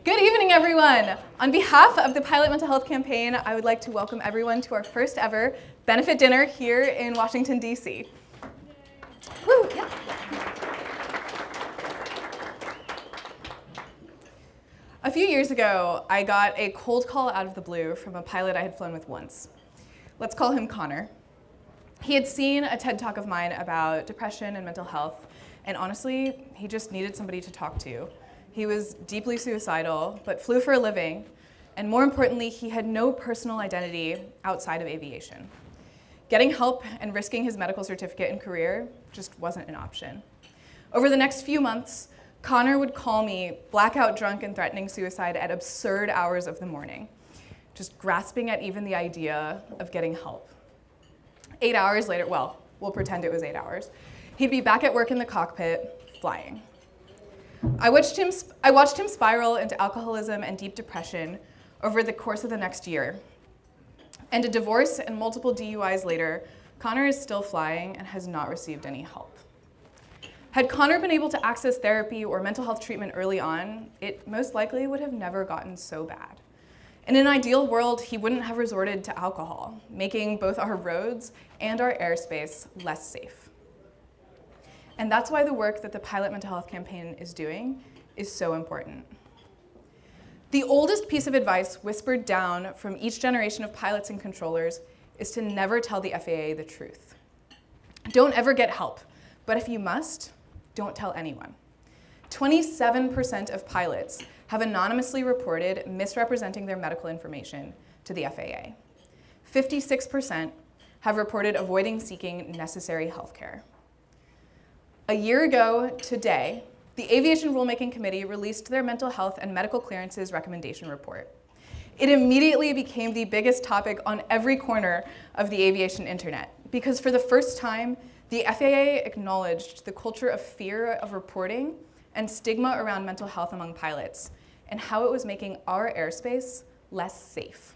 Good evening, everyone. On behalf of the Pilot Mental Health Campaign, I would like to welcome everyone to our first ever benefit dinner here in Washington, D.C. Woo, yeah. A few years ago, I got a cold call out of the blue from a pilot I had flown with once. Let's call him Connor. He had seen a TED Talk of mine about depression and mental health, and honestly, he just needed somebody to talk to. He was deeply suicidal, but flew for a living, and more importantly, he had no personal identity outside of aviation. Getting help and risking his medical certificate and career just wasn't an option. Over the next few months, Connor would call me blackout drunk and threatening suicide at absurd hours of the morning, just grasping at even the idea of getting help. 8 hours later, well, we'll pretend it was 8 hours, he'd be back at work in the cockpit, flying. I watched him spiral into alcoholism and deep depression over the course of the next year. And a divorce and multiple DUIs later, Connor is still flying and has not received any help. Had Connor been able to access therapy or mental health treatment early on, it most likely would have never gotten so bad. In an ideal world, he wouldn't have resorted to alcohol, making both our roads and our airspace less safe. And that's why the work that the Pilot Mental Health Campaign is doing is so important. The oldest piece of advice whispered down from each generation of pilots and controllers is to never tell the FAA the truth. Don't ever get help, but if you must, don't tell anyone. 27% of pilots have anonymously reported misrepresenting their medical information to the FAA. 56% have reported avoiding seeking necessary health care. A year ago today, the Aviation Rulemaking Committee released their mental health and medical clearances recommendation report. It immediately became the biggest topic on every corner of the aviation internet because for the first time, the FAA acknowledged the culture of fear of reporting and stigma around mental health among pilots and how it was making our airspace less safe.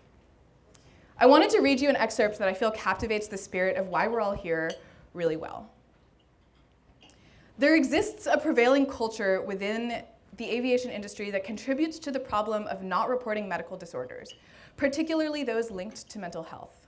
I wanted to read you an excerpt that I feel captivates the spirit of why we're all here really well. There exists a prevailing culture within the aviation industry that contributes to the problem of not reporting medical disorders, particularly those linked to mental health.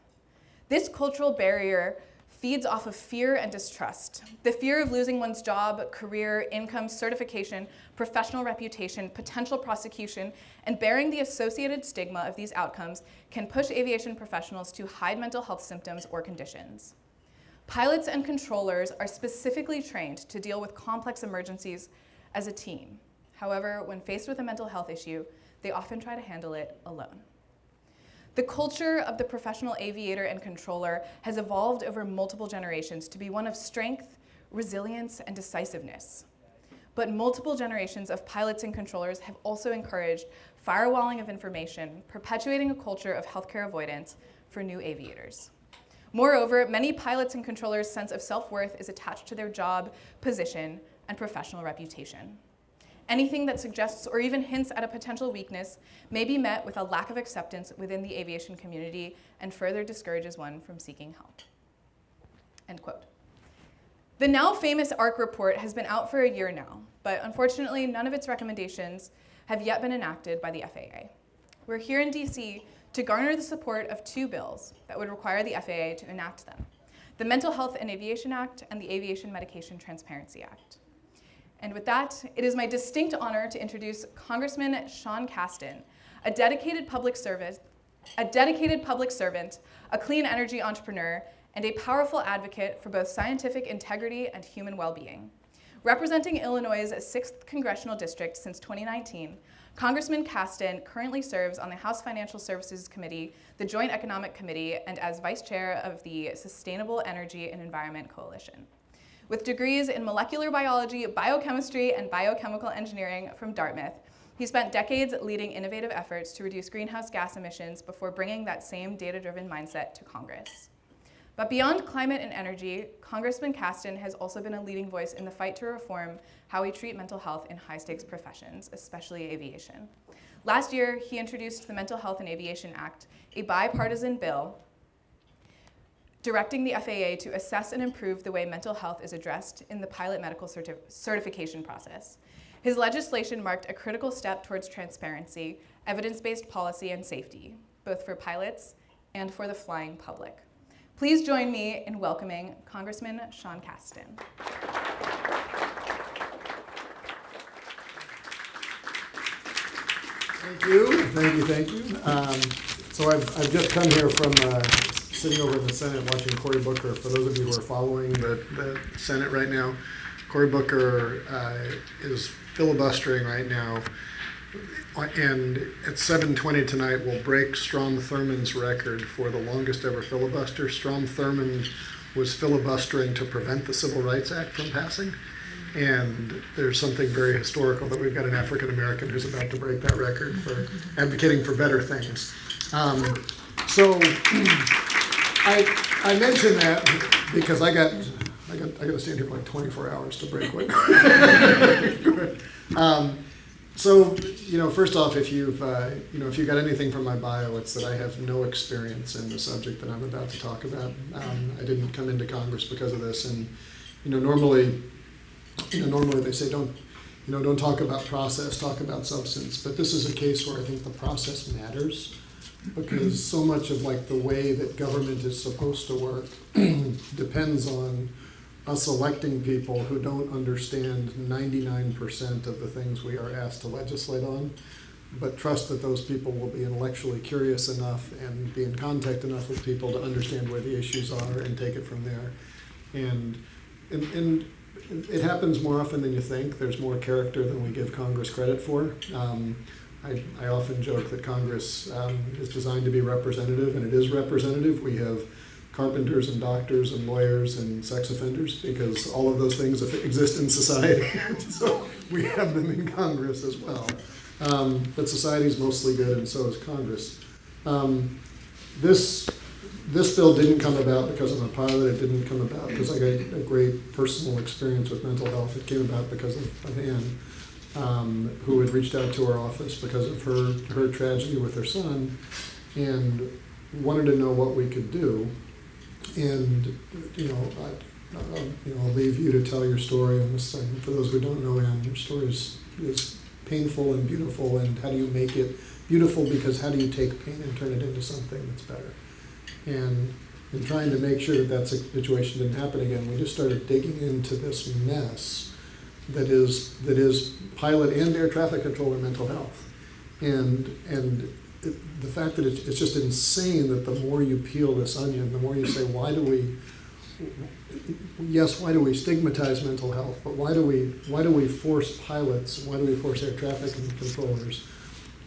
This cultural barrier feeds off of fear and distrust. The fear of losing one's job, career, income, certification, professional reputation, potential prosecution, and bearing the associated stigma of these outcomes can push aviation professionals to hide mental health symptoms or conditions. Pilots and controllers are specifically trained to deal with complex emergencies as a team. However, when faced with a mental health issue, they often try to handle it alone. The culture of the professional aviator and controller has evolved over multiple generations to be one of strength, resilience, and decisiveness. But multiple generations of pilots and controllers have also encouraged firewalling of information, perpetuating a culture of healthcare avoidance for new aviators. Moreover, many pilots and controllers' sense of self-worth is attached to their job, position, and professional reputation. Anything that suggests or even hints at a potential weakness may be met with a lack of acceptance within the aviation community and further discourages one from seeking help. End quote. The now famous ARC report has been out for a year now, but unfortunately none of its recommendations have yet been enacted by the FAA. We're here in DC to garner the support of two bills that would require the FAA to enact them: the Mental Health and Aviation Act and the Aviation Medication Transparency Act. And with that, it is my distinct honor to introduce Congressman Sean Casten, a dedicated public servant, a clean energy entrepreneur, and a powerful advocate for both scientific integrity and human well-being. Representing Illinois' 6th Congressional District since 2019, Congressman Casten currently serves on the House Financial Services Committee, the Joint Economic Committee, and as Vice Chair of the Sustainable Energy and Environment Coalition. With degrees in molecular biology, biochemistry, and biochemical engineering from Dartmouth, he spent decades leading innovative efforts to reduce greenhouse gas emissions before bringing that same data-driven mindset to Congress. But beyond climate and energy, Congressman Casten has also been a leading voice in the fight to reform how we treat mental health in high-stakes professions, especially aviation. Last year, he introduced the Mental Health and Aviation Act, a bipartisan bill directing the FAA to assess and improve the way mental health is addressed in the pilot medical certification process. His legislation marked a critical step towards transparency, evidence-based policy, and safety, both for pilots and for the flying public. Please join me in welcoming Congressman Sean Casten. Thank you. So I've just come here from sitting over in the Senate watching Cory Booker. For those of you who are following the Senate right now, Cory Booker is filibustering right now, and at 7:20 tonight will break Strom Thurmond's record for the longest ever filibuster. Strom Thurmond was filibustering to prevent the Civil Rights Act from passing. And there's something very historical that we've got an African American who's about to break that record for advocating for better things. So I mention that because I got to stand here for like 24 hours to break one. So first off, if you've got anything from my bio, it's that I have no experience in the subject that I'm about to talk about. I didn't come into Congress because of this, and normally they say don't talk about process, talk about substance. But this is a case where I think the process matters, because so much of the way that government is supposed to work depends on us electing people who don't understand 99% of the things we are asked to legislate on, but trust that those people will be intellectually curious enough and be in contact enough with people to understand where the issues are and take it from there. And it happens more often than you think. There's more character than we give Congress credit for. I often joke that Congress is designed to be representative, and it is representative. We have carpenters and doctors and lawyers and sex offenders because all of those things exist in society. So we have them in Congress as well. But society's mostly good, and so is Congress. This bill didn't come about because I'm a pilot. It didn't come about because I got a great personal experience with mental health. It came about because of Anne, who had reached out to our office because of her tragedy with her son and wanted to know what we could do. And I'll leave you to tell your story on this thing. For those who don't know Anne, your story is painful and beautiful. And how do you make it beautiful? Because how do you take pain and turn it into something that's better? And in trying to make sure that situation didn't happen again, we just started digging into this mess that is pilot and air traffic controller mental health. And the fact that it's just insane that the more you peel this onion, the more you say, why do we stigmatize mental health, but why do we force pilots, why do we force air traffic controllers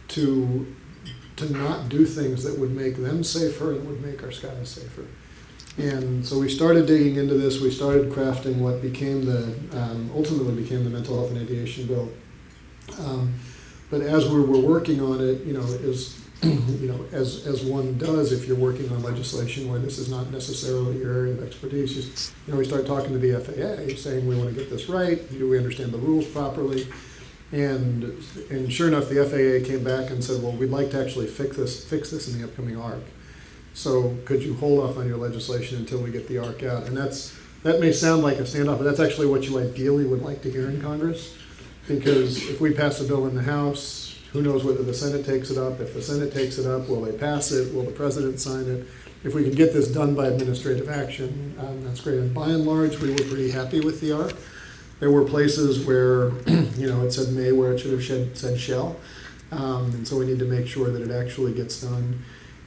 to not do things that would make them safer and would make our skies safer? And so we started digging into this. We started crafting what ultimately became the Mental Health and Aviation Bill. But as we were working on it, as one does if you're working on legislation where this is not necessarily your area of expertise, we start talking to the FAA, saying we want to get this right. Do we understand the rules properly? And sure enough, the FAA came back and said, well, we'd like to actually fix this in the upcoming ARC. So could you hold off on your legislation until we get the ARC out? And that may sound like a standoff, but that's actually what you ideally would like to hear in Congress. Because if we pass a bill in the House, who knows whether the Senate takes it up? If the Senate takes it up, will they pass it? Will the President sign it? If we can get this done by administrative action, that's great. And by and large, we were pretty happy with the ARC. There were places where, it said may where it should have said shall. And so we need to make sure that it actually gets done.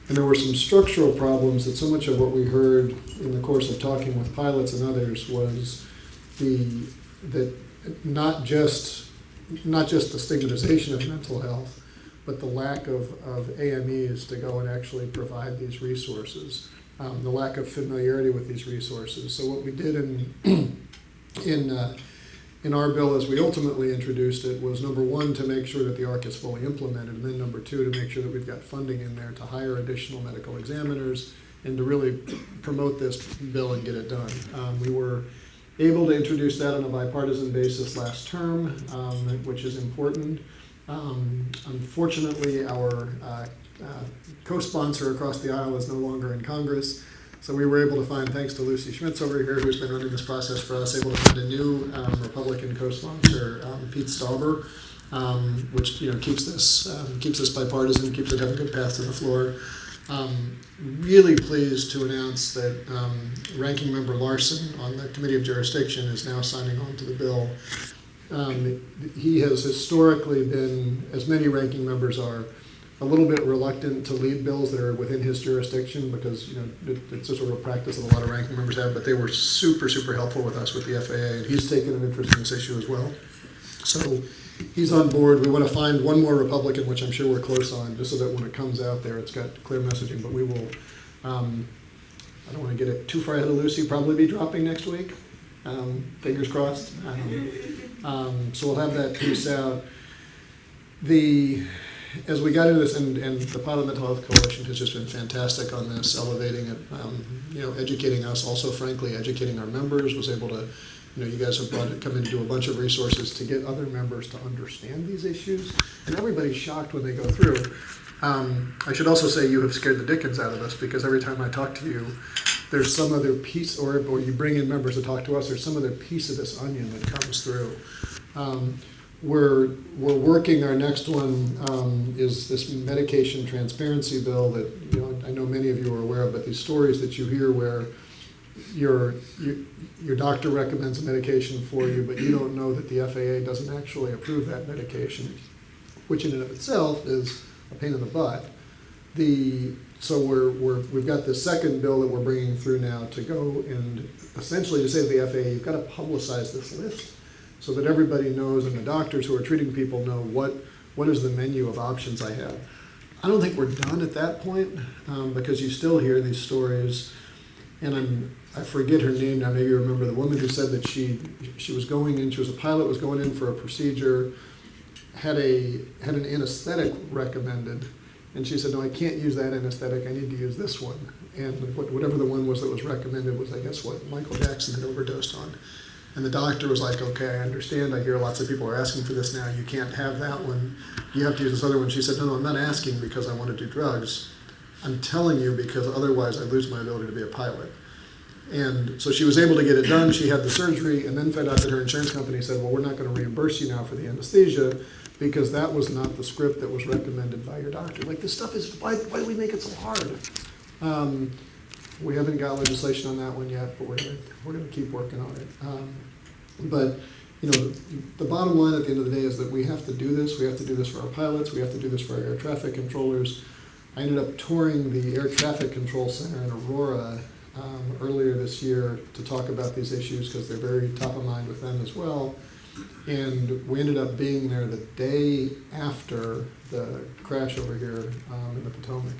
And there were some structural problems that so much of what we heard in the course of talking with pilots and others was that not just the stigmatization of mental health, but the lack of AMEs to go and actually provide these resources, the lack of familiarity with these resources. So what we did in our bill as we ultimately introduced it was, number one, to make sure that the ARC is fully implemented, and then number two, to make sure that we've got funding in there to hire additional medical examiners and to really promote this bill and get it done. We were able to introduce that on a bipartisan basis last term, which is important. Unfortunately, our co-sponsor across the aisle is no longer in Congress. So we were able to find, thanks to Lucy Schmitz over here, who's been running this process for us, able to find a new Republican co-sponsor, Pete Stauber, which keeps this bipartisan, keeps it having a good path to the floor. Really pleased to announce that Ranking Member Larson on the Committee of Jurisdiction is now signing on to the bill. He has historically been, as many ranking members are, a little bit reluctant to lead bills that are within his jurisdiction because it's just sort of a practice that a lot of ranking members have, but they were super, super helpful with us with the FAA, and he's taken an interest in this issue as well. So he's on board. We want to find one more Republican, which I'm sure we're close on, just so that when it comes out there, it's got clear messaging, but we will, I don't want to get it too far ahead of Lucy, probably be dropping next week. Fingers crossed. So we'll have that piece out. As we got into this, and the Pilot Mental Health Coalition has just been fantastic on this, elevating it, educating us, also frankly educating our members, was able to, you guys have come in to do a bunch of resources to get other members to understand these issues, and everybody's shocked when they go through. I should also say you have scared the dickens out of us, because every time I talk to you, there's some other piece, or you bring in members to talk to us, there's some other piece of this onion that comes through. We're working, our next one is this medication transparency bill that I know many of you are aware of, but these stories that you hear where your doctor recommends a medication for you, but you don't know that the FAA doesn't actually approve that medication, which in and of itself is a pain in the butt. So we've got the second bill that we're bringing through now to go and essentially to say to the FAA, you've got to publicize this list so that everybody knows, and the doctors who are treating people know what is the menu of options I have. I don't think we're done at that point because you still hear these stories, and I forget her name now. Maybe you remember the woman who said that she was going in. She was a pilot, was going in for a procedure, had an anesthetic recommended. And she said, no, I can't use that anesthetic, I need to use this one. And whatever the one was that was recommended was, I guess, what Michael Jackson had overdosed on. And the doctor was like, okay, I understand, I hear lots of people are asking for this now, you can't have that one, you have to use this other one. She said, no, I'm not asking because I want to do drugs. I'm telling you because otherwise I lose my ability to be a pilot. And so she was able to get it done, she had the surgery, and then found out that her insurance company said, well, we're not going to reimburse you now for the anesthesia, because that was not the script that was recommended by your doctor. Like, this stuff is, why do we make it so hard? We haven't got legislation on that one yet, but we're gonna keep working on it. But the bottom line at the end of the day is that we have to do this. We have to do this for our pilots. We have to do this for our air traffic controllers. I ended up touring the Air Traffic Control Center in Aurora earlier this year to talk about these issues because they're very top of mind with them as well. And we ended up being there the day after the crash over here in the Potomac.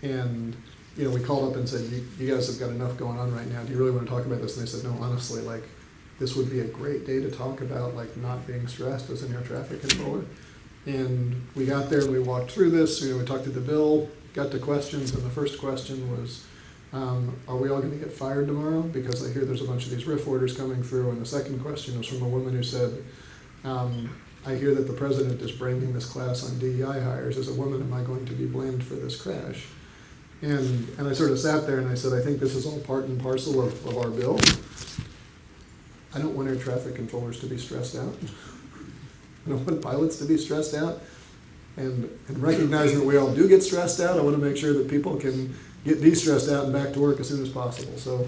And we called up and said, you guys have got enough going on right now. Do you really want to talk about this? And they said, no, honestly, this would be a great day to talk about not being stressed as an air traffic controller. And we got there and we walked through this. We talked through the bill, got to questions, and the first question was, are we all going to get fired tomorrow? Because I hear there's a bunch of these RIF orders coming through. And the second question was from a woman who said, I hear that the president is bringing this class on DEI hires. As a woman, am I going to be blamed for this crash? And I sort of sat there and I said, I think this is all part and parcel of our bill. I don't want air traffic controllers to be stressed out. I don't want pilots to be stressed out. And recognizing that we all do get stressed out, I want to make sure that people can get de-stressed out and back to work as soon as possible. So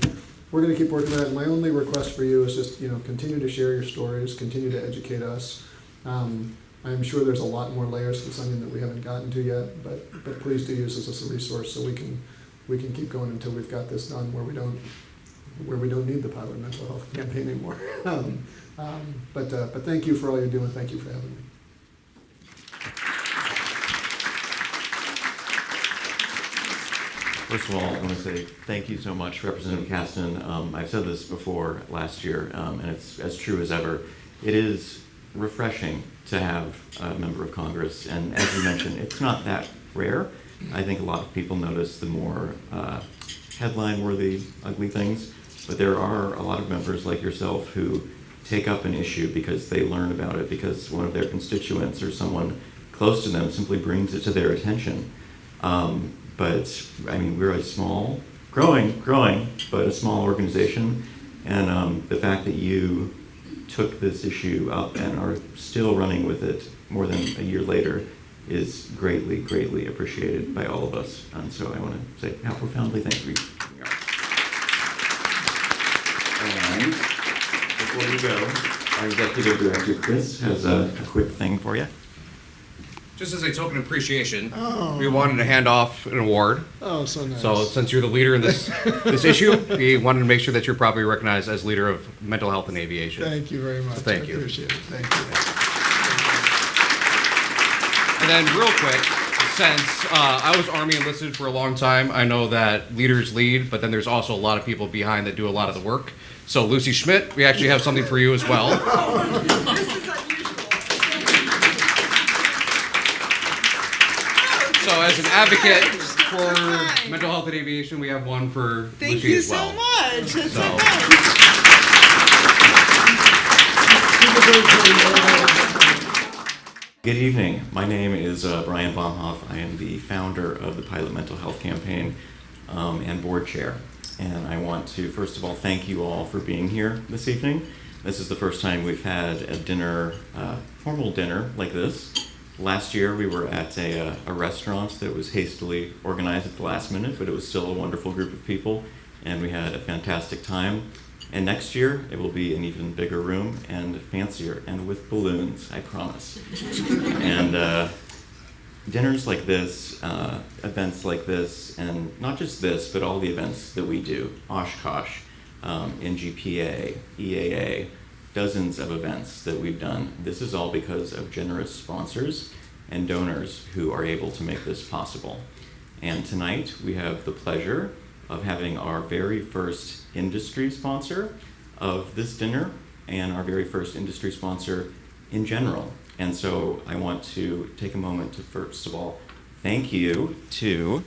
we're going to keep working on that. And my only request for you is just, continue to share your stories, continue to educate us. I'm sure there's a lot more layers to this onion that we haven't gotten to yet, but please do use this as a resource so we can keep going until we've got this done where we don't need the pilot mental health campaign anymore. But thank you for all you're doing. Thank you for having me. First of all, I want to say thank you so much, Representative Kasten. I've said this before last year, and it's as true as ever. It is refreshing to have a member of Congress, and as you mentioned, it's not that rare. I think a lot of people notice the more headline-worthy, ugly things, but there are a lot of members like yourself who take up an issue because they learn about it, because one of their constituents or someone close to them simply brings it to their attention. But I mean, we're a small growing, but a small organization. And the fact that you took this issue up and are still running with it more than a year later is greatly, greatly appreciated by all of us. And so I want to say how profoundly thank you. And before we go, our Executive Director, Chris, has a quick thing for you. Just as a token of appreciation, we wanted to hand off an award. Oh, so nice. So since you're the leader in this issue, we wanted to make sure that you're properly recognized as leader of mental health and aviation. Thank you very much. Thank you. I appreciate it. Thank you. And then real quick, since I was Army enlisted for a long time, I know that leaders lead, but then there's also a lot of people behind that do a lot of the work. So Lucy Schmidt, we actually have something for you as well. This is unusual. So as an advocate for mental health and aviation, we have one for Thank Lucy you as well. so much. That's so So- nice. Good evening. My name is Brian Baumhoff. I am the founder of the Pilot Mental Health Campaign and board chair. And I want to, first of all, thank you all for being here this evening. This is the first time we've had a dinner, formal dinner like this. Last year we were at a restaurant that was hastily organized at the last minute, but it was still a wonderful group of people, and we had a fantastic time. And next year it will be an even bigger room and fancier and with balloons, I promise. And dinners like this, events like this, and not just this, but all the events that we do, Oshkosh, NGPA, EAA, dozens of events that we've done. This is all because of generous sponsors and donors who are able to make this possible. And tonight we have the pleasure of having our very first industry sponsor of this dinner and our very first industry sponsor in general. And so I want to take a moment to first of all thank you to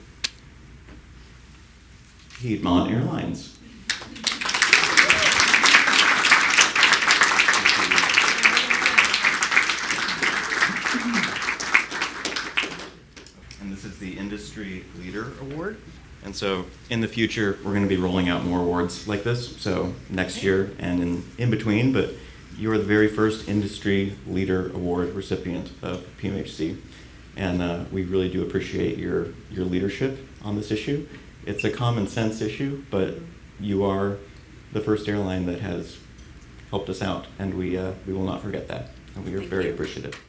Piedmont Airlines. And this is the Industry Leader Award. And so in the future, we're going to be rolling out more awards like this. So next year and in between, but you are the very first Industry Leader Award recipient of PMHC. And we really do appreciate your leadership on this issue. It's a common sense issue, but you are the first airline that has helped us out, and we will not forget that. And we are very appreciative.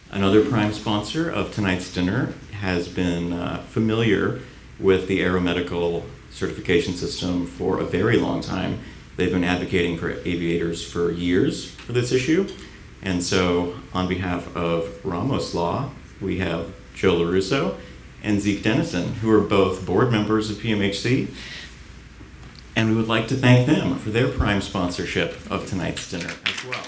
Another prime sponsor of tonight's dinner has been familiar with the aeromedical certification system for a very long time. They've been advocating for aviators for years for this issue. And so on behalf of Ramos Law, we have Joe LaRusso and Zeke Dennison, who are both board members of PMHC. And we would like to thank them for their prime sponsorship of tonight's dinner as well.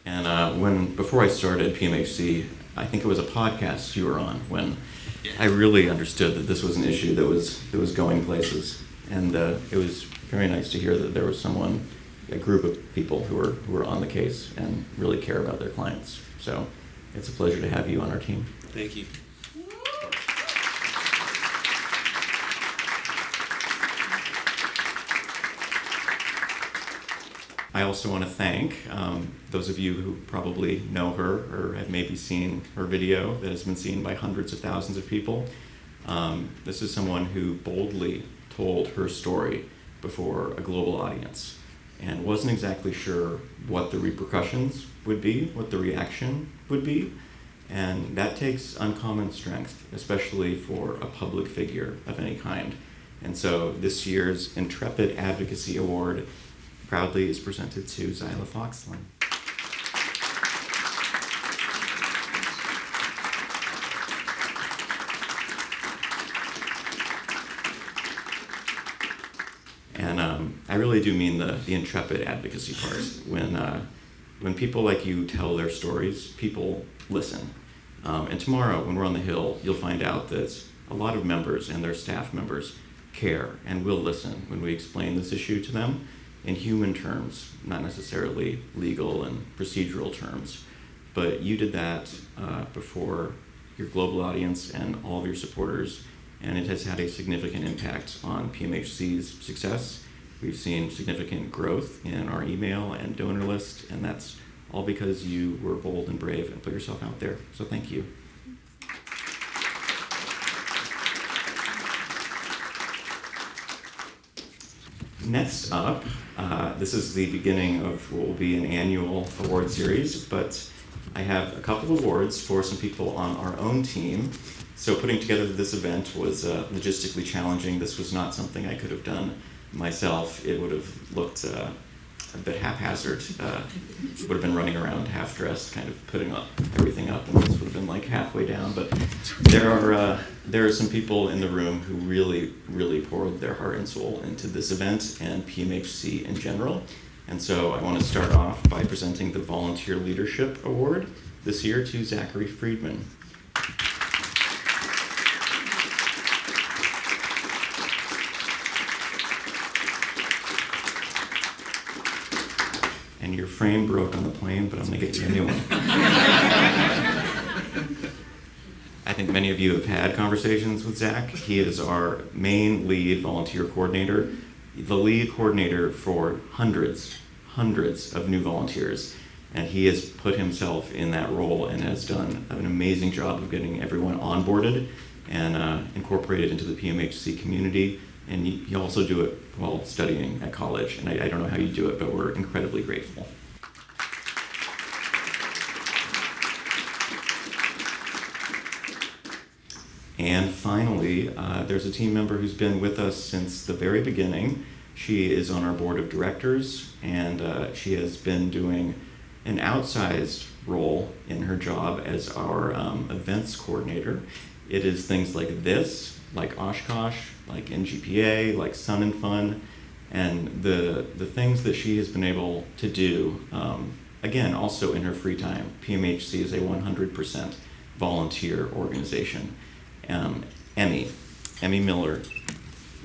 And before I started PMHC, I think it was a podcast you were on when I really understood that this was an issue that was going places, and it was very nice to hear that there was a group of people who were on the case and really care about their clients. So it's a pleasure to have you on our team. Thank you. I also want to thank those of you who probably know her or have maybe seen her video that has been seen by hundreds of thousands of people. This is someone who boldly told her story before a global audience and wasn't exactly sure what the repercussions would be, what the reaction would be. And that takes uncommon strength, especially for a public figure of any kind. And so this year's Intrepid Advocacy Award proudly is presented to Zyla Foxlin. And I really do mean the intrepid advocacy part. When people like you tell their stories, people listen. And tomorrow, when we're on the Hill, you'll find out that a lot of members and their staff members care and will listen when we explain this issue to them in human terms, not necessarily legal and procedural terms. But you did that before your global audience and all of your supporters, and it has had a significant impact on PMHC's success. We've seen significant growth in our email and donor list, and that's all because you were bold and brave and put yourself out there. So thank you. Next up, this is the beginning of what will be an annual award series, but I have a couple of awards for some people on our own team. So putting together this event was logistically challenging. This was not something I could have done myself. It would have looked a bit haphazard. Would have been running around half-dressed, kind of putting everything up, and this would have been like halfway down. But there are some people in the room who really, really poured their heart and soul into this event and PMHC in general. And so I want to start off by presenting the Volunteer Leadership Award this year to Zachary Friedman. And your frame broke on the plane, but I'm going to get you a new one. I think many of you have had conversations with Zach. He is our main lead volunteer coordinator, the lead coordinator for hundreds of new volunteers. And he has put himself in that role and has done an amazing job of getting everyone onboarded and incorporated into the PMHC community. And you also do it while studying at college. And I don't know how you do it, but we're incredibly grateful. And finally, there's a team member who's been with us since the very beginning. She is on our board of directors, and she has been doing an outsized role in her job as our events coordinator. It is things like this, like Oshkosh, like NGPA, like Sun and Fun, and the things that she has been able to do, again, also in her free time. PMHC is a 100% volunteer organization. Emmy Miller,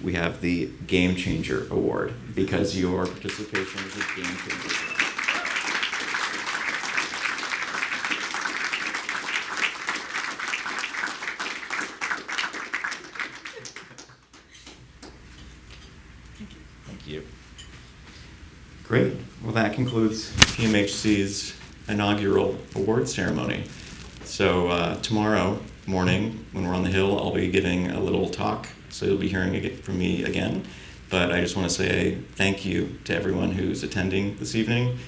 we have the Game Changer Award because your participation is a game changer. Thank you. Great. Well, that concludes PMHC's inaugural award ceremony. So tomorrow morning, when we're on the Hill, I'll be giving a little talk, so you'll be hearing it from me again. But I just want to say thank you to everyone who's attending this evening.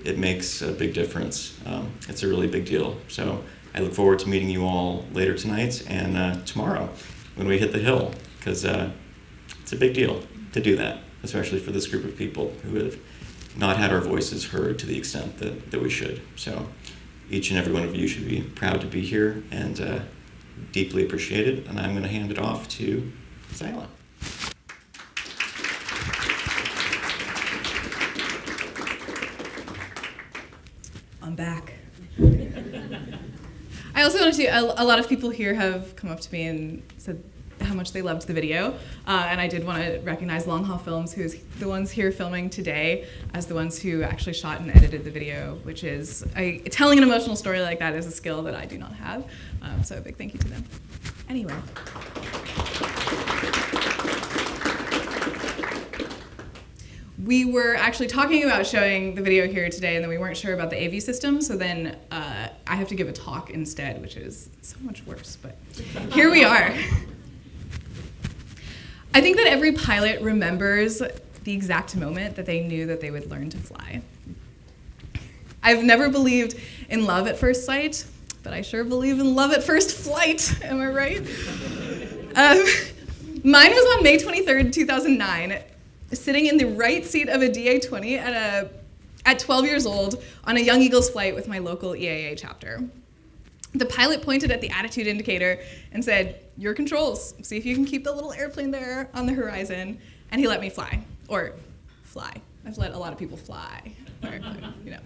It makes a big difference. It's a really big deal. So I look forward to meeting you all later tonight and tomorrow when we hit the Hill, because it's a big deal to do that, especially for this group of people who have not had our voices heard to the extent that we should. So each and every one of you should be proud to be here and deeply appreciated. And I'm going to hand it off to Zyla. I'm back. I also want to say a lot of people here have come up to me and said how much they loved the video, and I did want to recognize Long Haul Films, who's the ones here filming today, as the ones who actually shot and edited the video, which is, telling an emotional story like that is a skill that I do not have, so a big thank you to them. Anyway. We were actually talking about showing the video here today, and then we weren't sure about the AV system, so then I have to give a talk instead, which is so much worse, but here we are. I think that every pilot remembers the exact moment that they knew that they would learn to fly. I've never believed in love at first sight, but I sure believe in love at first flight, am I right? Mine was on May 23rd, 2009, sitting in the right seat of a DA-20 at 12 years old on a Young Eagles flight with my local EAA chapter. The pilot pointed at the attitude indicator and said, "Your controls, see if you can keep the little airplane there on the horizon," and he let me fly, or fly. I've let a lot of people fly, or, you know.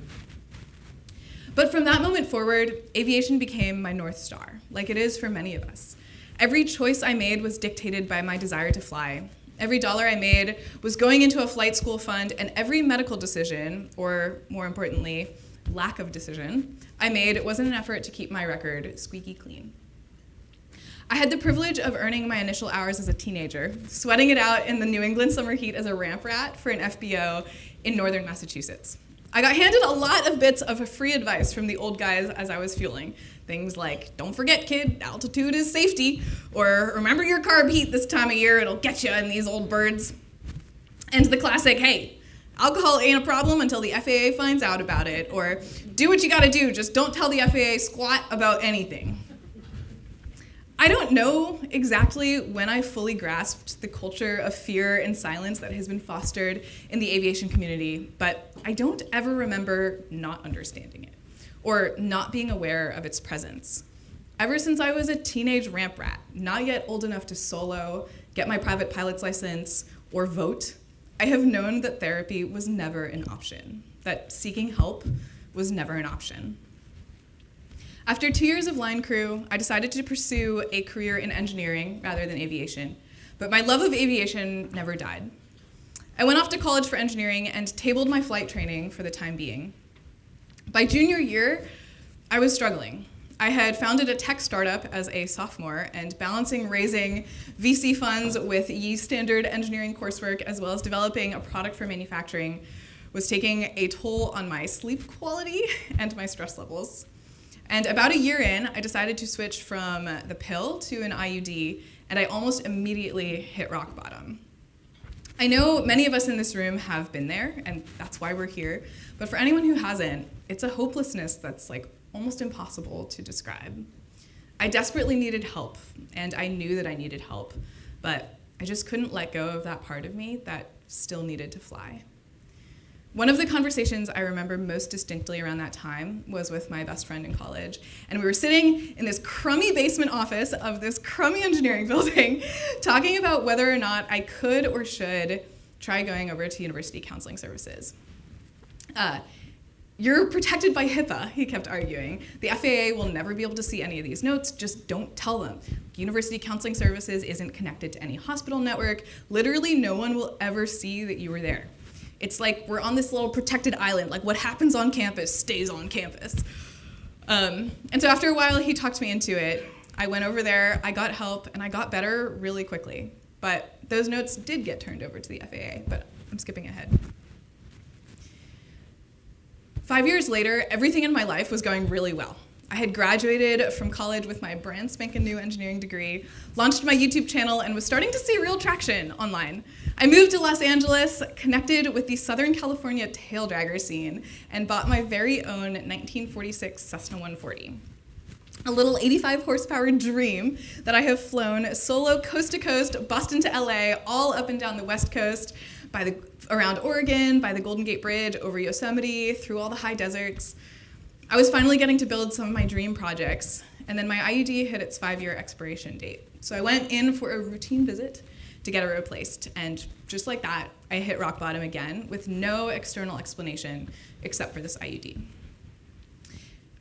But from that moment forward, aviation became my North Star, like it is for many of us. Every choice I made was dictated by my desire to fly. Every dollar I made was going into a flight school fund, and every medical decision, or more importantly, lack of decision, I made was in an effort to keep my record squeaky clean. I had the privilege of earning my initial hours as a teenager, sweating it out in the New England summer heat as a ramp rat for an FBO in northern Massachusetts. I got handed a lot of bits of free advice from the old guys as I was fueling. Things like, don't forget, kid, altitude is safety, or remember your carb heat this time of year, it'll get you in these old birds. And the classic, hey, alcohol ain't a problem until the FAA finds out about it, or do what you gotta do, just don't tell the FAA squat about anything. I don't know exactly when I fully grasped the culture of fear and silence that has been fostered in the aviation community, but I don't ever remember not understanding it or not being aware of its presence. Ever since I was a teenage ramp rat, not yet old enough to solo, get my private pilot's license, or vote, I have known that therapy was never an option, that seeking help was never an option. After 2 years of line crew, I decided to pursue a career in engineering rather than aviation, but my love of aviation never died. I went off to college for engineering and tabled my flight training for the time being. By junior year, I was struggling. I had founded a tech startup as a sophomore, and balancing raising VC funds with YE standard engineering coursework, as well as developing a product for manufacturing, was taking a toll on my sleep quality and my stress levels. And about a year in, I decided to switch from the pill to an IUD, and I almost immediately hit rock bottom. I know many of us in this room have been there, and that's why we're here, but for anyone who hasn't, it's a hopelessness that's like almost impossible to describe. I desperately needed help, and I knew that I needed help, but I just couldn't let go of that part of me that still needed to fly. One of the conversations I remember most distinctly around that time was with my best friend in college, and we were sitting in this crummy basement office of this crummy engineering building talking about whether or not I could or should try going over to university counseling services. You're protected by HIPAA, he kept arguing. The FAA will never be able to see any of these notes, just don't tell them. University counseling services isn't connected to any hospital network. Literally no one will ever see that you were there. It's like we're on this little protected island, like what happens on campus stays on campus. And so after a while, he talked me into it. I went over there, I got help, and I got better really quickly. But those notes did get turned over to the FAA, but I'm skipping ahead. 5 years later, everything in my life was going really well. I had graduated from college with my brand spanking new engineering degree, launched my YouTube channel, and was starting to see real traction online. I moved to Los Angeles, connected with the Southern California tail dragger scene, and bought my very own 1946 Cessna 140. A little 85 horsepower dream that I have flown solo coast to coast, Boston to LA, all up and down the West Coast, around Oregon, by the Golden Gate Bridge, over Yosemite, through all the high deserts. I was finally getting to build some of my dream projects, and then my IUD hit its 5-year expiration date. So I went in for a routine visit to get it replaced, and just like that, I hit rock bottom again with no external explanation except for this IUD.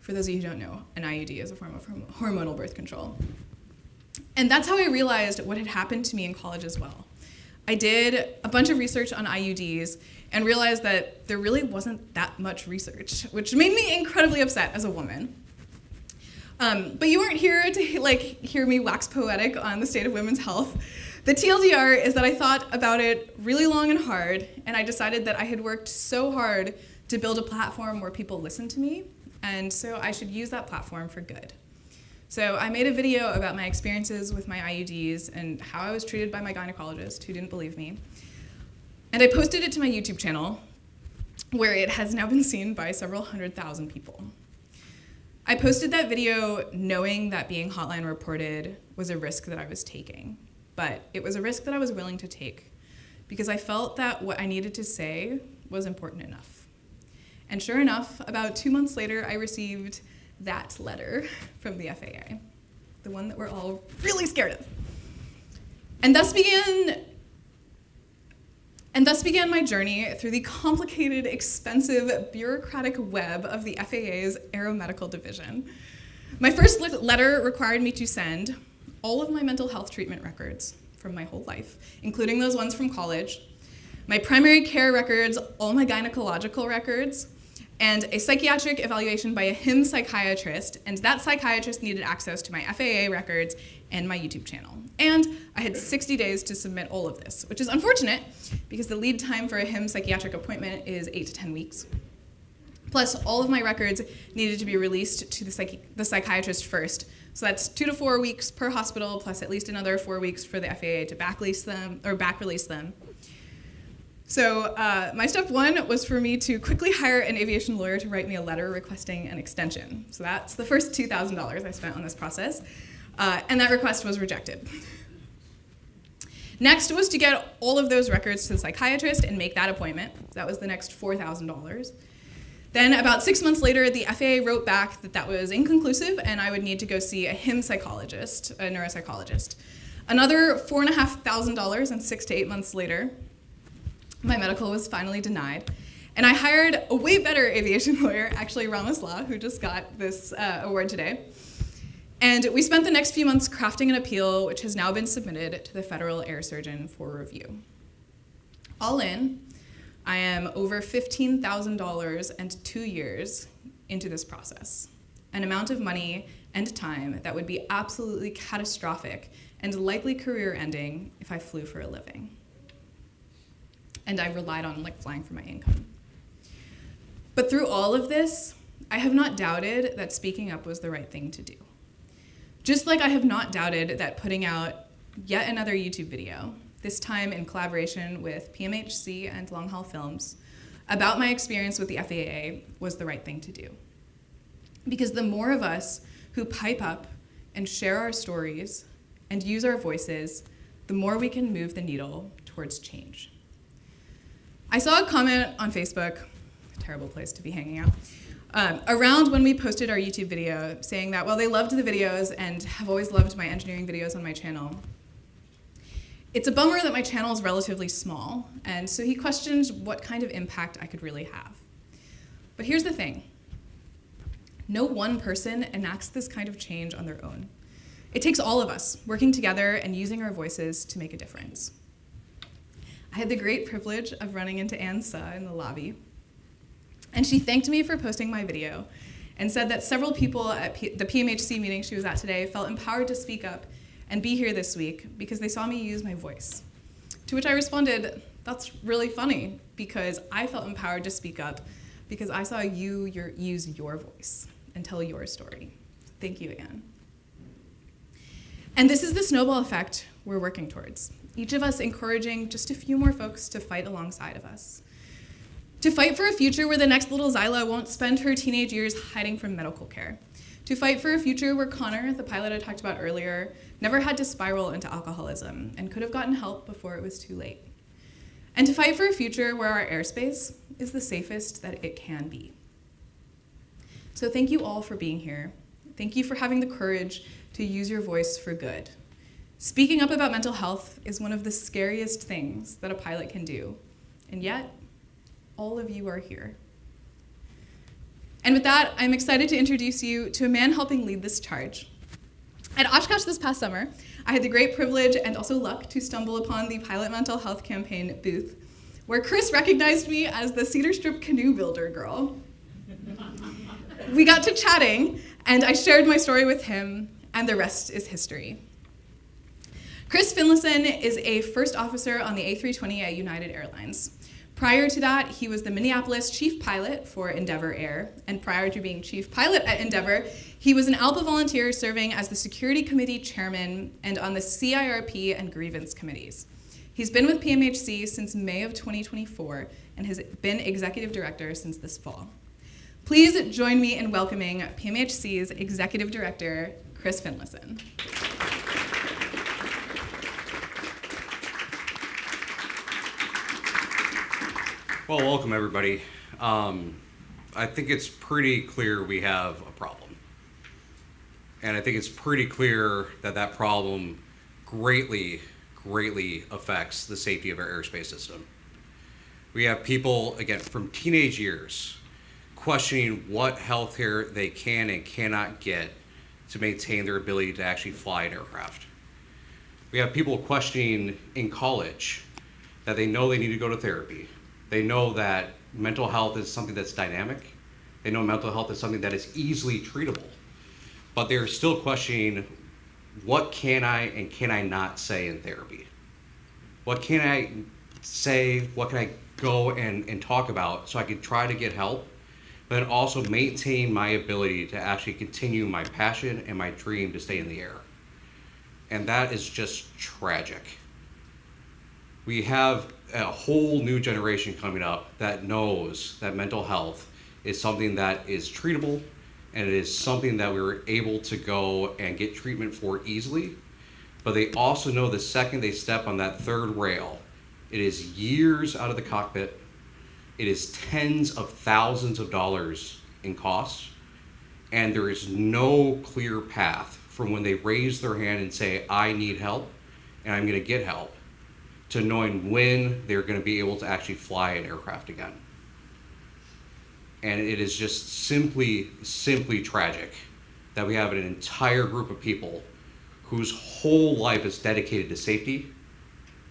For those of you who don't know, an IUD is a form of hormonal birth control. And that's how I realized what had happened to me in college as well. I did a bunch of research on IUDs and realized that there really wasn't that much research, which made me incredibly upset as a woman. But you weren't here to hear me wax poetic on the state of women's health. The TLDR is that I thought about it really long and hard, and I decided that I had worked so hard to build a platform where people listen to me, and so I should use that platform for good. So I made a video about my experiences with my IUDs and how I was treated by my gynecologist, who didn't believe me. And I posted it to my YouTube channel, where it has now been seen by several 100,000 people. I posted that video knowing that being hotline reported was a risk that I was taking, but it was a risk that I was willing to take because I felt that what I needed to say was important enough. And sure enough, about 2 months later, I received that letter from the FAA, the one that we're all really scared of. And thus began my journey through the complicated, expensive, bureaucratic web of the FAA's aeromedical division. My first letter required me to send all of my mental health treatment records from my whole life, including those ones from college, my primary care records, all my gynecological records, and a psychiatric evaluation by a HIM psychiatrist, and that psychiatrist needed access to my FAA records and my YouTube channel. And I had 60 days to submit all of this, which is unfortunate because the lead time for a HIM psychiatric appointment is 8 to 10 weeks. Plus, all of my records needed to be released to the psychiatrist first. So that's 2 to 4 weeks per hospital, plus at least another 4 weeks for the FAA to back release them. So my step one was for me to quickly hire an aviation lawyer to write me a letter requesting an extension. So that's the first $2,000 I spent on this process, and that request was rejected. Next was to get all of those records to the psychiatrist and make that appointment. That was the next $4,000. Then about 6 months later, the FAA wrote back that that was inconclusive and I would need to go see a HIM psychologist, a neuropsychologist. Another $4,500, and 6 to 8 months later, my medical was finally denied. And I hired a way better aviation lawyer, actually Ramos Law, who just got this award today. And we spent the next few months crafting an appeal, which has now been submitted to the Federal Air Surgeon for review. All in, I am over $15,000 and 2 years into this process, an amount of money and time that would be absolutely catastrophic and likely career-ending if I flew for a living. And I relied on flying for my income. But through all of this, I have not doubted that speaking up was the right thing to do. Just like I have not doubted that putting out yet another YouTube video, this time in collaboration with PMHC and Long Haul Films, about my experience with the FAA was the right thing to do. Because the more of us who pipe up and share our stories and use our voices, the more we can move the needle towards change. I saw a comment on Facebook, a terrible place to be hanging out, around when we posted our YouTube video saying that, well, they loved the videos and have always loved my engineering videos on my channel. It's a bummer that my channel is relatively small, and so he questioned what kind of impact I could really have. But here's the thing. No one person enacts this kind of change on their own. It takes all of us working together and using our voices to make a difference. I had the great privilege of running into Ann Suh in the lobby, and she thanked me for posting my video and said that several people at the PMHC meeting she was at today felt empowered to speak up and be here this week because they saw me use my voice. To which I responded, that's really funny because I felt empowered to speak up because I saw you use your voice and tell your story. Thank you again. And this is the snowball effect we're working towards. Each of us encouraging just a few more folks to fight alongside of us. To fight for a future where the next little Zyla won't spend her teenage years hiding from medical care. To fight for a future where Connor, the pilot I talked about earlier, never had to spiral into alcoholism and could have gotten help before it was too late. And to fight for a future where our airspace is the safest that it can be. So thank you all for being here. Thank you for having the courage to use your voice for good. Speaking up about mental health is one of the scariest things that a pilot can do, and yet, all of you are here. And with that, I'm excited to introduce you to a man helping lead this charge. At Oshkosh this past summer, I had the great privilege and also luck to stumble upon the Pilot Mental Health Campaign booth, where Chris recognized me as the Cedar Strip canoe builder girl. We got to chatting, and I shared my story with him, and the rest is history. Chris Finlayson is a first officer on the A320 at United Airlines. Prior to that, he was the Minneapolis chief pilot for Endeavor Air, and prior to being chief pilot at Endeavor, he was an ALPA volunteer serving as the security committee chairman and on the CIRP and grievance committees. He's been with PMHC since May of 2024 and has been executive director since this fall. Please join me in welcoming PMHC's executive director, Chris Finlayson. Well, welcome everybody. I think it's pretty clear we have a problem. And I think it's pretty clear that that problem greatly affects the safety of our airspace system. We have people, again, from teenage years, questioning what health care they can and cannot get to maintain their ability to actually fly an aircraft. We have people questioning in college that they know they need to go to therapy. They know that mental health is something that's dynamic. They know mental health is something that is easily treatable. But they're still questioning, what can I and can I not say in therapy? What can I say? What can I go and talk about so I can try to get help, but then also maintain my ability to actually continue my passion and my dream to stay in the air? And that is just tragic. We have a whole new generation coming up that knows that mental health is something that is treatable, and it is something that we were able to go and get treatment for easily. But they also know the second they step on that third rail, it is years out of the cockpit. It is tens of thousands of dollars in costs. And there is no clear path from when they raise their hand and say, I need help and I'm going to get help, to knowing when they're going to be able to actually fly an aircraft again. And it is just simply tragic that we have an entire group of people whose whole life is dedicated to safety,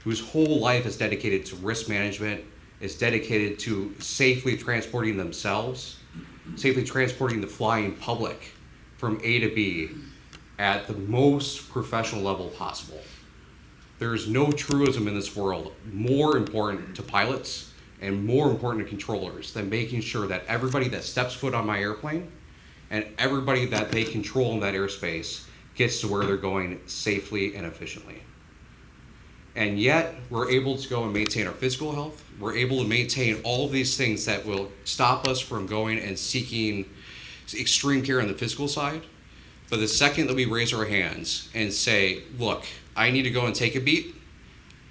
whose whole life is dedicated to risk management, is dedicated to safely transporting themselves, safely transporting the flying public from A to B at the most professional level possible. There is no truism in this world more important to pilots and more important to controllers than making sure that everybody that steps foot on my airplane and everybody that they control in that airspace gets to where they're going safely and efficiently. And yet, we're able to go and maintain our physical health. We're able to maintain all of these things that will stop us from going and seeking extreme care on the physical side. But the second that we raise our hands and say, look, I need to go and take a beat,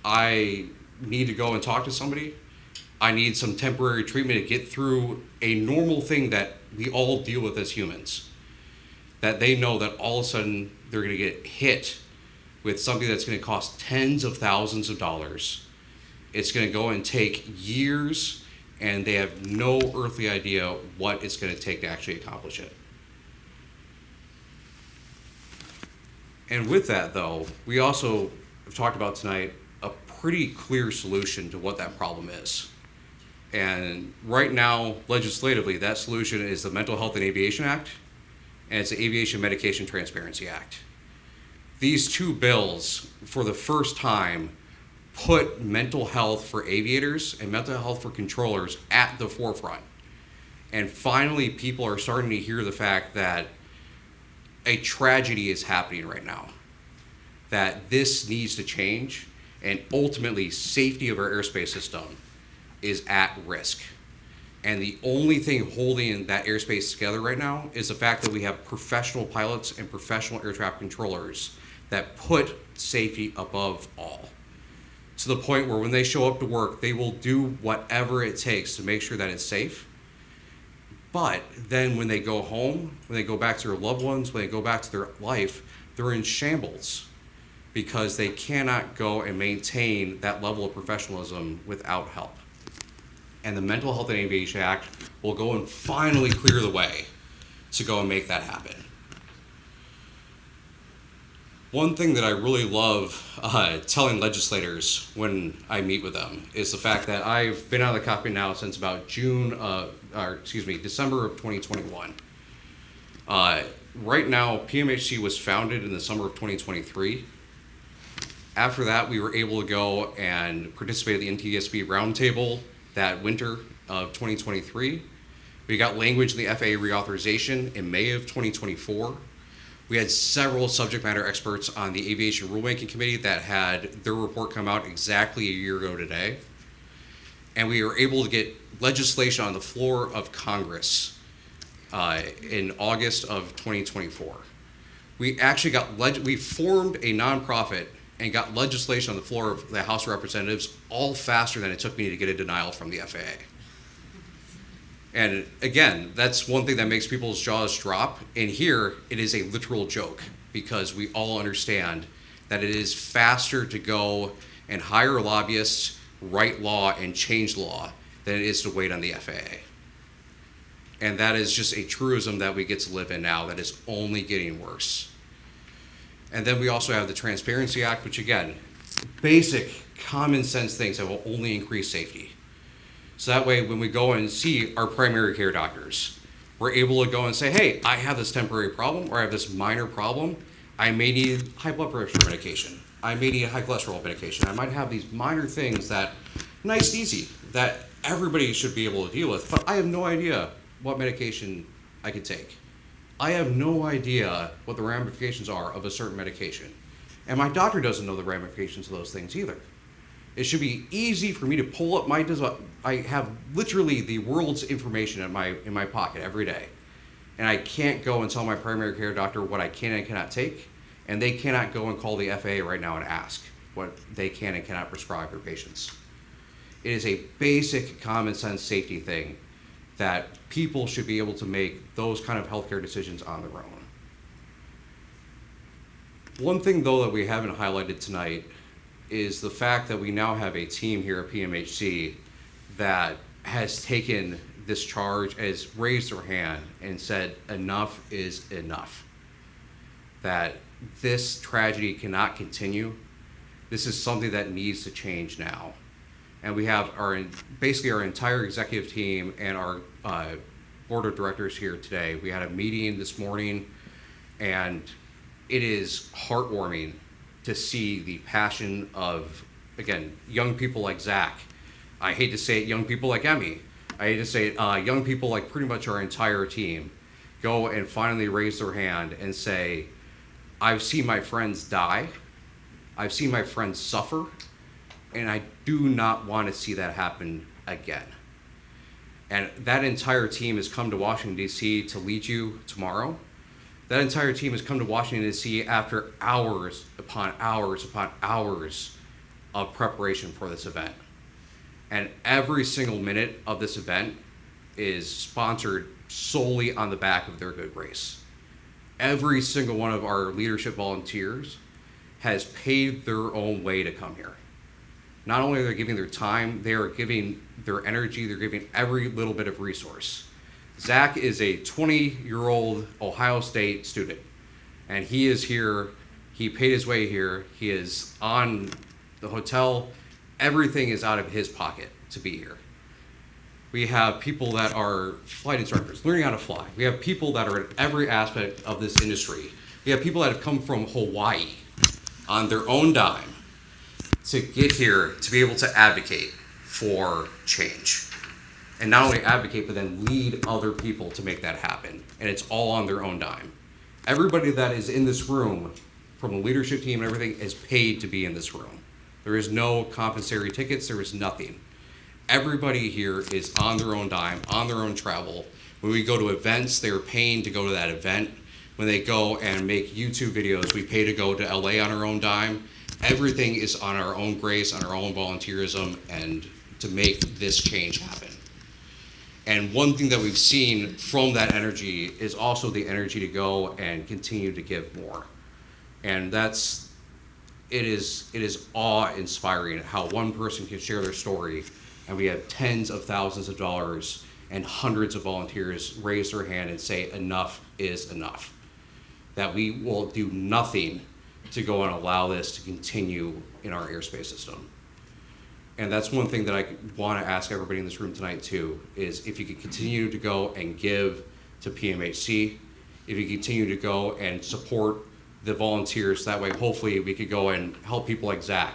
I need to go and talk to somebody, I need some temporary treatment to get through a normal thing that we all deal with as humans, that they know that all of a sudden they're going to get hit with something that's going to cost tens of thousands of dollars. It's going to go and take years, and they have no earthly idea what it's going to take to actually accomplish it. And with that, though, we also have talked about tonight a pretty clear solution to what that problem is. And right now, legislatively, that solution is the Mental Health and Aviation Act, and it's the Aviation Medication Transparency Act. These two bills, for the first time, put mental health for aviators and mental health for controllers at the forefront. And finally, people are starting to hear the fact that a tragedy is happening right now, that this needs to change, and ultimately, safety of our airspace system is at risk. And the only thing holding that airspace together right now is the fact that we have professional pilots and professional air traffic controllers that put safety above all. To the point where when they show up to work, they will do whatever it takes to make sure that it's safe. But then when they go home, when they go back to their loved ones, when they go back to their life, they're in shambles because they cannot go and maintain that level of professionalism without help. And the Mental Health and Aviation Act will go and finally clear the way to go and make that happen. One thing that I really love telling legislators when I meet with them is the fact that I've been out of the cockpit now since about December of 2021. Right now, PMHC was founded in the summer of 2023. After that, we were able to go and participate in the NTSB roundtable that winter of 2023. We got language in the FAA Reauthorization in May of 2024. We had several subject matter experts on the Aviation Rulemaking Committee that had their report come out exactly a year ago today. And we were able to get legislation on the floor of Congress in August of 2024. We actually we formed a nonprofit and got legislation on the floor of the House of Representatives all faster than it took me to get a denial from the FAA. And again, that's one thing that makes people's jaws drop. And here, it is a literal joke because we all understand that it is faster to go and hire lobbyists, write law, and change law than it is to wait on the FAA. And that is just a truism that we get to live in now that is only getting worse. And then we also have the Transparency Act, which again, basic common sense things that will only increase safety. So that way, when we go and see our primary care doctors, we're able to go and say, hey, I have this temporary problem, or I have this minor problem. I may need high blood pressure medication. I may need a high cholesterol medication. I might have these minor things that, nice and easy, that everybody should be able to deal with, but I have no idea what medication I could take. I have no idea what the ramifications are of a certain medication. And my doctor doesn't know the ramifications of those things either. It should be easy for me to pull up my, I have literally the world's information in my pocket every day. And I can't go and tell my primary care doctor what I can and cannot take. And they cannot go and call the FAA right now and ask what they can and cannot prescribe their patients. It is a basic common sense safety thing that people should be able to make those kind of healthcare decisions on their own. One thing though that we haven't highlighted tonight is the fact that we now have a team here at PMHC that has taken this charge, has raised their hand and said enough is enough. That this tragedy cannot continue. This is something that needs to change now. And we have basically our entire executive team and our board of directors here today. We had a meeting this morning, and it is heartwarming to see the passion of, again, young people like Zach. I hate to say it, young people like Emmy. I hate to say it, young people like pretty much our entire team go and finally raise their hand and say, I've seen my friends die. I've seen my friends suffer. And I do not want to see that happen again. And that entire team has come to Washington, D.C. to lead you tomorrow. That entire team has come to Washington, D.C. after hours upon hours upon hours of preparation for this event. And every single minute of this event is sponsored solely on the back of their good grace. Every single one of our leadership volunteers has paid their own way to come here. Not only are they giving their time, they are giving their energy, they're giving every little bit of resource. Zach is a 20-year-old Ohio State student, and he is here, he paid his way here, he is on the hotel, everything is out of his pocket to be here. We have people that are flight instructors, learning how to fly. We have people that are in every aspect of this industry. We have people that have come from Hawaii on their own dime to get here to be able to advocate for change. And not only advocate, but then lead other people to make that happen. And it's all on their own dime. Everybody that is in this room, from the leadership team and everything, is paid to be in this room. There is no compensatory tickets, there is nothing. Everybody here is on their own dime, on their own travel. When we go to events, they're paying to go to that event. When they go and make YouTube videos, we pay to go to LA on our own dime. Everything is on our own grace, on our own volunteerism, and to make this change happen. And one thing that we've seen from that energy is also the energy to go and continue to give more. And it is awe-inspiring how one person can share their story, and we have tens of thousands of dollars and hundreds of volunteers raise their hand and say enough is enough. That we will do nothing to go and allow this to continue in our airspace system. And that's one thing that I want to ask everybody in this room tonight too, is if you could continue to go and give to PMHC, if you continue to go and support the volunteers, that way hopefully we could go and help people like Zach,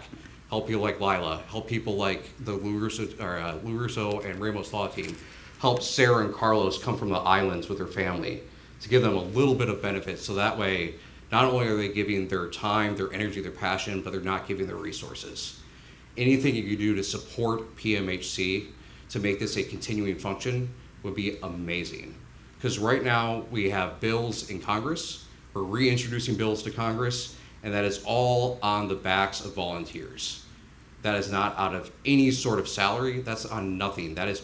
help people like Lila, help people like the Lou Russo and Ramos Law team, help Sarah and Carlos come from the islands with their family, to give them a little bit of benefit, so that way not only are they giving their time, their energy, their passion, but they're not giving their resources. Anything you can do to support PMHC to make this a continuing function would be amazing. Because right now we have bills in Congress, we're reintroducing bills to Congress, and that is all on the backs of volunteers. That is not out of any sort of salary, that's on nothing. That is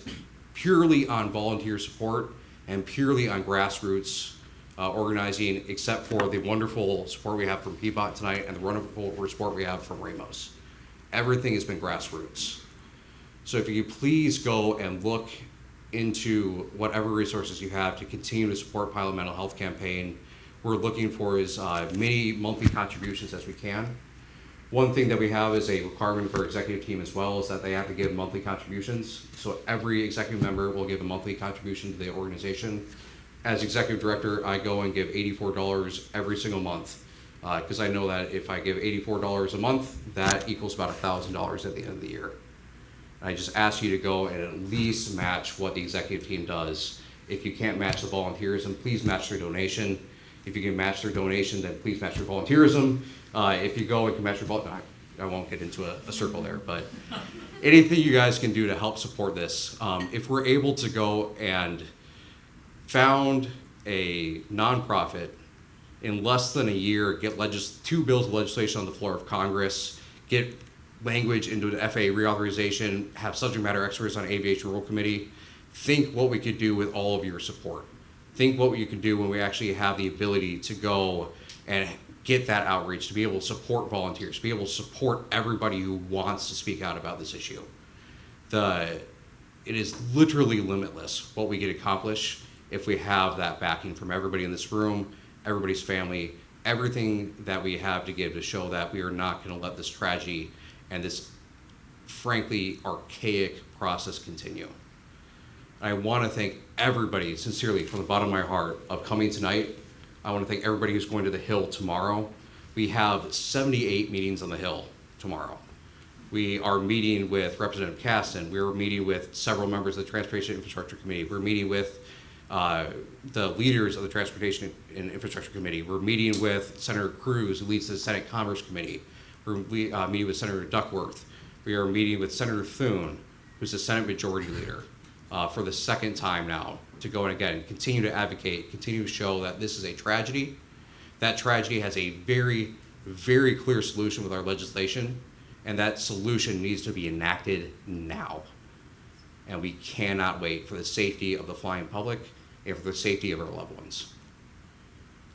purely on volunteer support and purely on grassroots organizing, except for the wonderful support we have from Peabody tonight and the wonderful support we have from Ramos. Everything has been grassroots. So if you please go and look into whatever resources you have to continue to support Pilot Mental Health Campaign. we're looking for as many monthly contributions as we can. One thing that we have is a requirement for our executive team as well is that they have to give monthly contributions. So every executive member will give a monthly contribution to the organization. As executive director, I go and give $84 every single month because I know that if I give $84 a month, that equals about $1,000 at the end of the year. I just ask you to go and at least match what the executive team does. If you can't match the volunteerism, please match their donation. If you can match their donation, then please match their volunteerism. If you go and can match your I won't get into a circle there, but anything you guys can do to help support this. If we're able to go and found a nonprofit in less than a year, get 2 bills of legislation on the floor of Congress, get language into the FAA Reauthorization, have subject matter experts on Aviation Rule Committee, think what we could do with all of your support. Think what you can do when we actually have the ability to go and get that outreach, to be able to support volunteers, to be able to support everybody who wants to speak out about this issue. It is literally limitless what we get accomplished if we have that backing from everybody in this room, everybody's family, everything that we have to give to show that we are not going to let this tragedy and this frankly archaic process continue. I want to thank everybody sincerely from the bottom of my heart of coming tonight. I want to thank everybody who's going to the Hill tomorrow. We have 78 meetings on the Hill tomorrow. We are meeting with Representative Caston. We're meeting with several members of the Transportation Infrastructure Committee. We're meeting with the leaders of the Transportation and Infrastructure Committee. We're meeting with Senator Cruz, who leads the Senate Commerce Committee. We're meeting with Senator Duckworth. We are meeting with Senator Thune, who's the Senate Majority Leader, for the second time now, to go and again continue to advocate, continue to show that this is a tragedy. That tragedy has a very, very clear solution with our legislation, and that solution needs to be enacted now. And we cannot wait for the safety of the flying public and for the safety of our loved ones.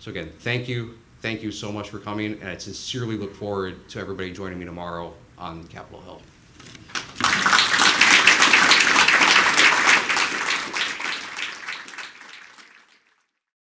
So again, thank you. Thank you so much for coming, and I sincerely look forward to everybody joining me tomorrow on Capitol Hill.